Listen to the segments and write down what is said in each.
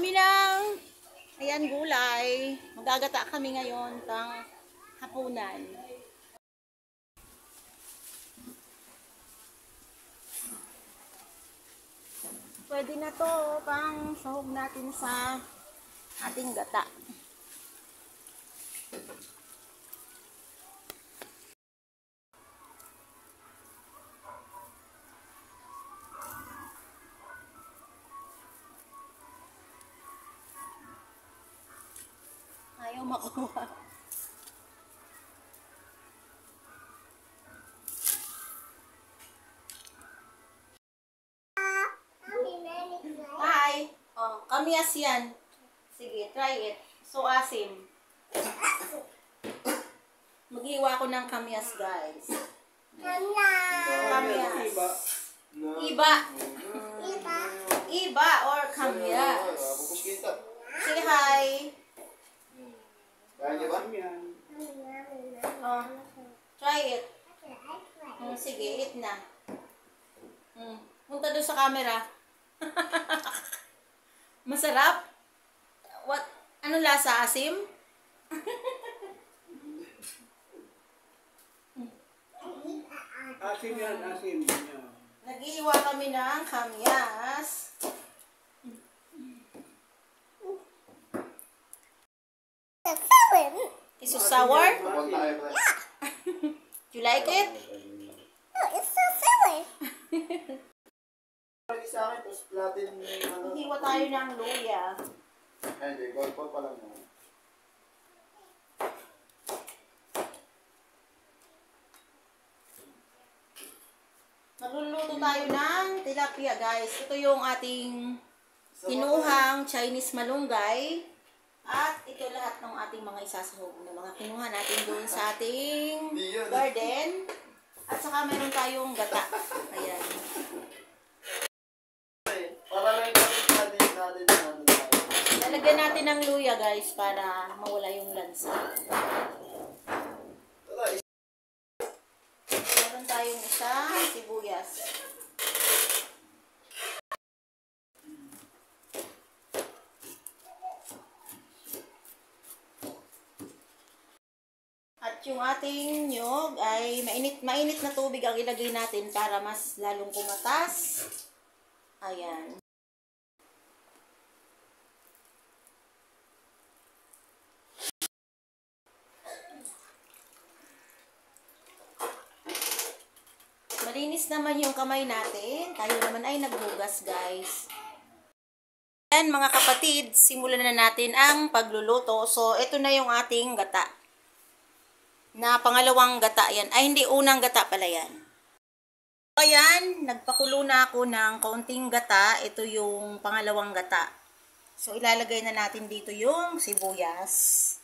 kami ng, ayan, gulay. Magagata kami ngayon pang hapunan. Pwede na to pang sahog natin sa ating gata. Ayaw makuha. Hi! Oh, kamyas yan. Sige, try it. So asim. Maghiwa ko ng kamyas, guys. Kamyas. Iba. Iba or kamyas. Say hi. Oh, try it. Sige, eat na. Punta doon sa camera. Masarap? What? Ano lasa? Asim? Asim yan, asim. Nag-iiwa kami ng kamyas. Is it sour? Yeah. You like it? No, it's so sour. Sa akin, tapos platin yung Hiwa tayo ng luya. Hindi, gold pa lang mo. Magluluto tayo ng tilapia, guys. Ito yung ating kinuhang Chinese malunggay. At ito lahat ng ating mga isasahog na mga kinuha natin doon sa ating garden. At saka meron tayong gata. Ayan. Para lang natin. Lalagyan natin ng luya, guys, para mawala yung lansa. Meron tayong isang sibuyas. At yung ating nyog ay mainit na tubig ang ilagay natin para mas lalong kumatas. Ayan. Malinis naman yung kamay natin. Tayo naman ay naghugas, guys. Ayan, mga kapatid, simulan na natin ang pagluluto. So, ito na yung ating gata. Na pangalawang gata yan. Ay, hindi, unang gata pala yan. So, ayan, nagpakulo na ako ng kaunting gata. Ito yung pangalawang gata. So, ilalagay na natin dito yung sibuyas.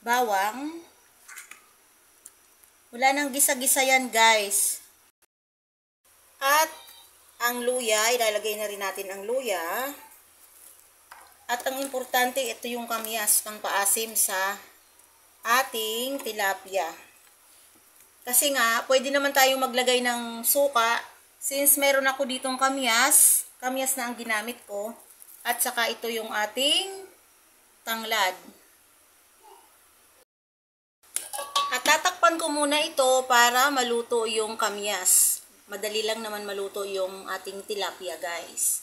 Bawang. Wala nang gisa-gisa yan, guys. At ang luya, ilalagay na rin natin ang luya. At ang importante, ito yung kamyas pang paasim sa ating tilapia. Kasi nga, pwede naman tayong maglagay ng suka. Since meron ako ditong kamyas na ang ginamit ko. At saka ito yung ating tanglad. At tatakpan ko muna ito para maluto yung kamyas. Madali lang naman maluto yung ating tilapia, guys.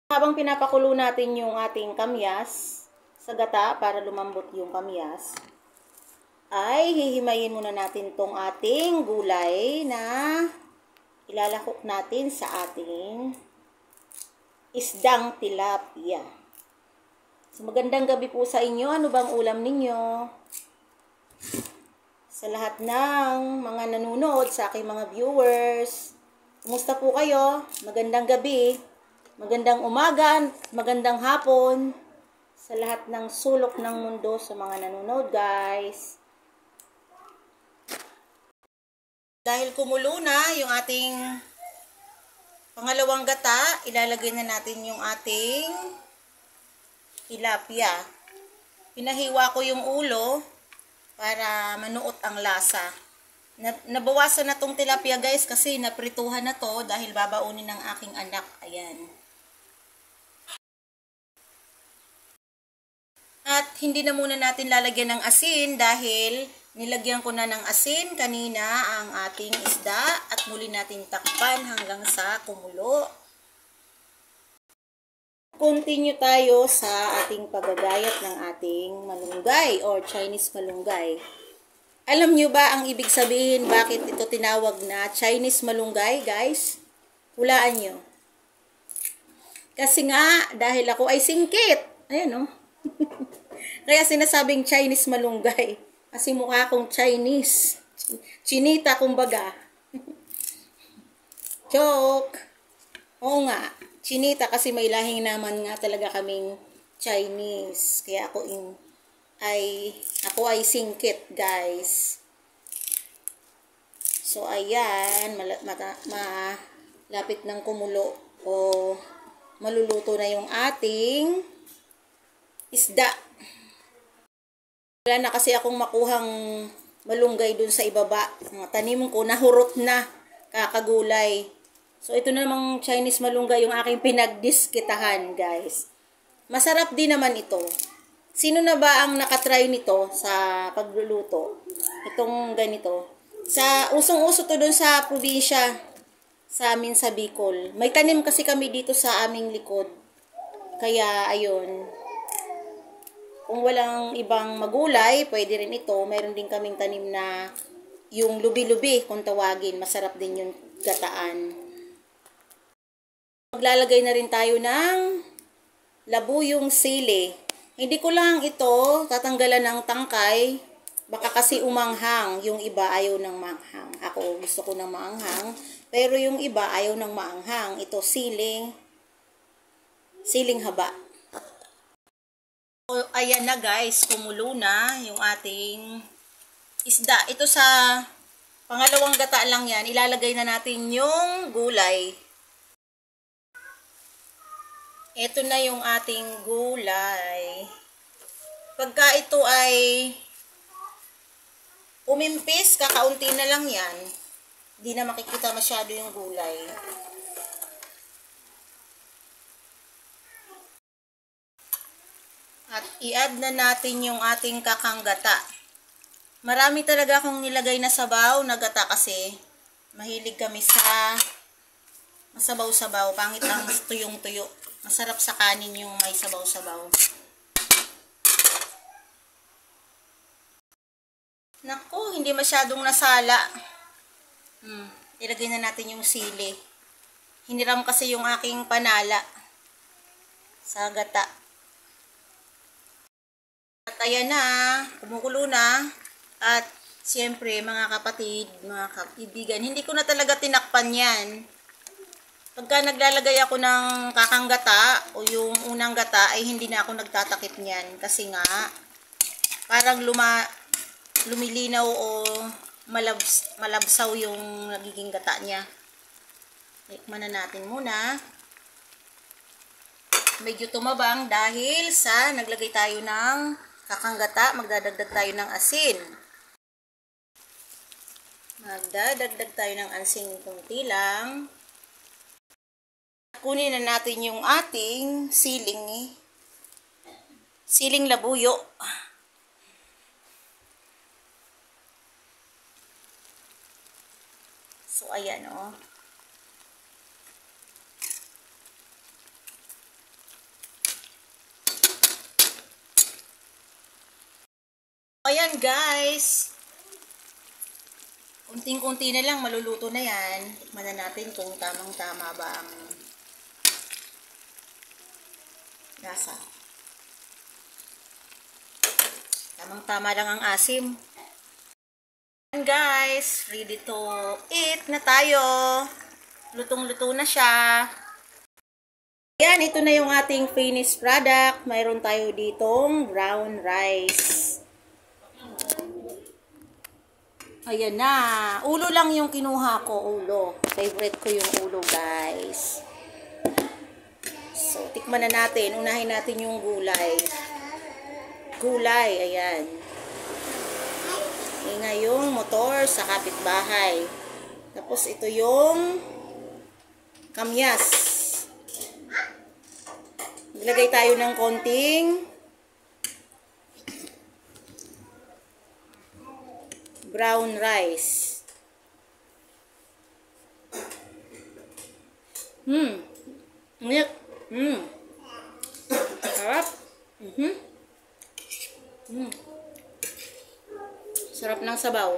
Habang pinapakulo natin yung ating kamyas sa gata para lumambot yung kamyas, ay hihimayin muna natin tong ating gulay na ilalahok natin sa ating isdang tilapia. So, magandang gabi po sa inyo. Ano bang ulam ninyo? Sa lahat ng mga nanonood, sa aking mga viewers, kumusta po kayo? Magandang gabi, magandang umaga, magandang hapon sa lahat ng sulok ng mundo sa mga nanonood, guys. Dahil kumulo na yung ating pangalawang gata, ilalagay na natin yung ating tilapia. Pinahiwa ko yung ulo para manuot ang lasa. Nabawasan na tong tilapia guys kasi naprituhan na to dahil babaunin ng aking anak. Ayan. At hindi na muna natin lalagyan ng asin dahil nilagyan ko na ng asin kanina ang ating isda at muli natin takpan hanggang sa kumulo. Continue tayo sa ating paggagayat ng ating malunggay or Chinese malunggay. Alam nyo ba ang ibig sabihin bakit ito tinawag na Chinese malunggay, guys? Hulaan nyo. Kasi nga, dahil ako ay singkit. Ayan, oh. Kaya sinasabing Chinese malunggay. Kasi mukha akong Chinese. Chinita, kumbaga. Joke. Oo nga. Chinita kasi may lahing naman nga talaga kaming Chinese. Kaya ako ay singkit, guys. So, ayan. Malapit ng kumulo o maluluto na yung ating isda. Wala na kasi akong makuhang malunggay dun sa ibaba. Mga tanim ko, nahurot na. Kakagulay. So, ito na namang Chinese malunggay yung aking pinagdiskitahan, guys. Masarap din naman ito. Sino na ba ang nakatry nito sa pagluluto? Itong ganito. Usong-uso to dun sa probinsya. Sa amin sa Bicol. May tanim kasi kami dito sa aming likod. Kaya, ayun. Kung walang ibang magulay, pwede rin ito. Mayroon din kaming tanim na yung lubi-lubi, kung tawagin. Masarap din yung gataan. Maglalagay na rin tayo ng labuyong sili. Hindi ko lang ito tatanggalan ng tangkay. Baka kasi umanghang. Yung iba ayaw ng maanghang. Ako gusto ko ng maanghang. Pero yung iba ayaw ng maanghang. Ito siling haba. So, ayan na guys. Kumulo na yung ating isda. Ito sa pangalawang gata lang yan. Ilalagay na natin yung gulay. Ito na yung ating gulay. Pagka ito ay umimpis, kakaunti na lang yan. Hindi na makikita masyado yung gulay. At i-add na natin yung ating kakanggata. Marami talaga akong nilagay na sabaw na gata kasi mahilig kami sa masabaw-sabaw. Pangit ang tuyong-tuyo. Masarap sa kanin yung may sabaw-sabaw. Naku, hindi masyadong nasala. Ilagay na natin yung sili. Hiniram kasi yung aking panala sa gata. At ayan na, kumukulo na. At siyempre, mga kapatid, mga kaibigan, hindi ko na talaga tinakpan yan. Pagka naglalagay ako ng kakanggata o yung unang gata ay hindi na ako nagtatakip niyan kasi nga parang lumilinaw o malabsaw yung nagiging gata niya. Tikman na natin muna. Medyo tumabang dahil sa naglagay tayo ng kakanggata, magdadagdag tayo ng asin. Magdadagdag tayo ng asin kunti lang. Kunin na natin yung ating siling labuyo. So, ayan o. Ayan guys. Unting-unti na lang, maluluto na yan. Tikman na natin kung tamang-tama ba ang lasa. Tamang-tama lang ang asim. Ayan guys, ready to eat na tayo. Lutong-luto na siya. Ayan, ito na yung ating finished product. Mayroon tayo ditong brown rice. Ayan na. Ulo lang yung kinuha ko, ulo. Favorite ko yung ulo, guys. So, tikman na natin. Unahin natin yung gulay. Gulay, ayan. Maingay yung motor sa kapitbahay. Tapos ito yung kamyas. Maglagay tayo ng konting brown rice. Milk. Sarap. Sarap ng sabaw.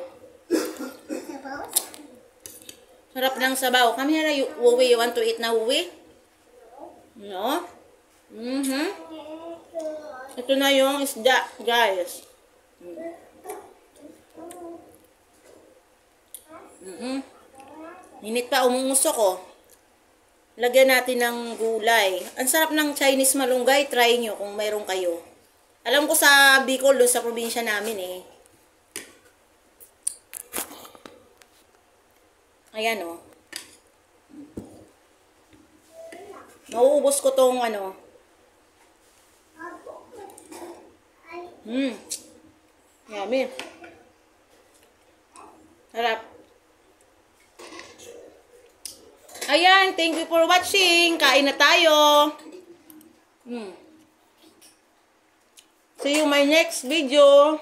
Sarap ng sabaw. Come here, Wuwi. You want to eat na, Wuwi? No? Ito na yung isda, guys. Minit pa, umungusok ko. Lagyan natin ng gulay. Ang sarap ng Chinese malunggay. Try nyo kung mayroon kayo. Alam ko sa Bicol, doon sa probinsya namin eh. Ayan o. Mauubos ko tong ano. Yummy. Sarap. Ayan, thank you for watching. Kain na tayo. See you my next video.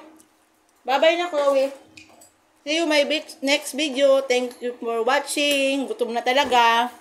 Bye-bye na, Chloe. See you my next video. Thank you for watching. Gutom na talaga.